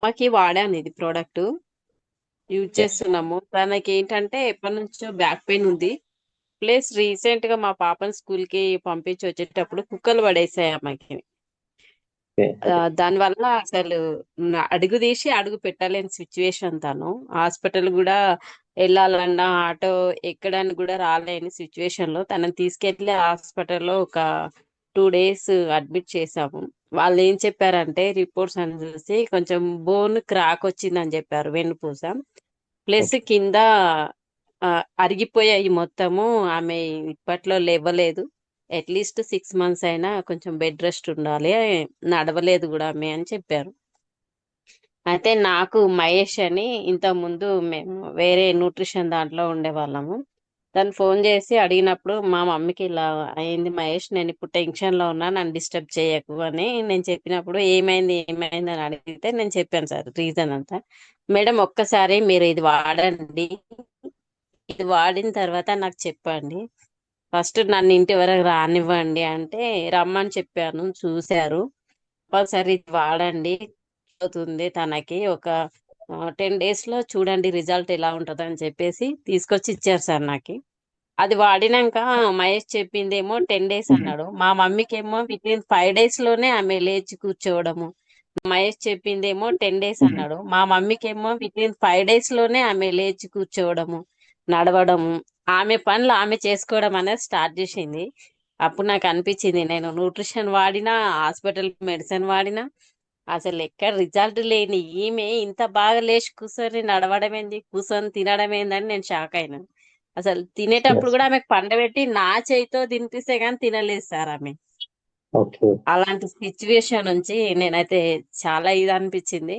మాకి వాడాను ఇది ప్రోడక్ట్ యూజ్ ఓకే. చేస్తున్నాము. తనకి ఏంటంటే ఎప్పటి నుంచో బ్యాక్ పెయిన్ ఉంది. ప్లస్ రీసెంట్ గా మా పాపని స్కూల్ కి పంపించి వచ్చేటప్పుడు కుక్కలు పడేసాయి అమ్మాయికి. ఓకే. దాని వల్ల అసలు అడుగు తీసి అడుగు పెట్టలేని సిచ్యువేషన్ తను. హాస్పిటల్ కూడా వెళ్ళాలన్నా ఆటో ఎక్కడానికి కూడా రాలేని సిచ్యువేషన్ లో తనని తీసుకెళ్లి హాస్పిటల్లో ఒక 2 డేస్ అడ్మిట్ చేసాము. వాళ్ళు ఏం చెప్పారంటే రిపోర్ట్స్ అని చూసి కొంచెం బోన్ క్రాక్ వచ్చిందని చెప్పారు, వెన్నుపూస. Plus okay. కింద ఆ, అరిగిపోయాయి మొత్తము. ఆమె ఇప్పట్లో లేవలేదు. అట్లీస్ట్ 6 మంత్స్ అయినా కొంచెం బెడ్ రెస్ట్ ఉండాలి. నడవలేదు కూడా ఆమె అని చెప్పారు. అయితే నాకు మహేష్ అని ఇంత ముందు మేము వేరే న్యూట్రిషన్ దాంట్లో ఉండేవాళ్ళము. తను ఫోన్ చేసి అడిగినప్పుడు మా మమ్మీకి ఇలా అయింది మహేష్, నేను ఇప్పుడు టెన్షన్ లో ఉన్నా, నన్ను డిస్టర్బ్ చేయకు అని నేను చెప్పినప్పుడు ఏమైంది ఏమైంది అని అడిగితే నేను చెప్పాను సార్ రీజన్ అంతా. మేడం ఒక్కసారి మీరు ఇది వాడండి, ఇది వాడిన తర్వాత నాకు చెప్పండి, ఫస్ట్ నన్ను ఇంటి వరకు రానివ్వండి అంటే రమ్మని చెప్పాను. చూశారు. సరే ఇది వాడండి, అవుతుంది తనకి ఒక 10 డేస్ లో చూడండి రిజల్ట్ ఎలా ఉంటది అని చెప్పేసి తీసుకొచ్చి ఇచ్చారు సార్ నాకు. అది వాడినాక మహేష్ చెప్పిందేమో 10 డేస్ మ్మ్. అన్నాడు. మా మమ్మీకి ఏమో వితిన్ 5 డేస్ లోనే ఆమె లేచి కూర్చోవడము. మహేష్ చెప్పిందేమో 10 డేస్ మ్మ్. అన్నాడు. మా మమ్మీకి ఏమో వితిన్ 5 డేస్ లోనే ఆమె లేచి కూర్చోవడము, నడవడము, ఆమె పనులు ఆమె చేసుకోవడం అనేది స్టార్ట్ చేసింది. అప్పుడు నాకు అనిపించింది నేను న్యూట్రిషన్ వాడినా, హాస్పిటల్ మెడిసిన్ వాడినా, అసలు ఎక్కడ రిజల్ట్ లేని ఈమె ఇంత బాగా లేచి కూర్చొని నడవడం ఏంది, కూర్చొని తినడం ఏందని నేను షాక్ అయినాను. అసలు తినేటప్పుడు ఎస్. కూడా ఆమెకు పండబెట్టి నా చేయితో తినిపిస్తే గానీ తినలేదు సార్ ఆమె. ఓకే. అలాంటి సిచ్యువేషన్ నుంచి నేనైతే చాలా ఇది అనిపించింది.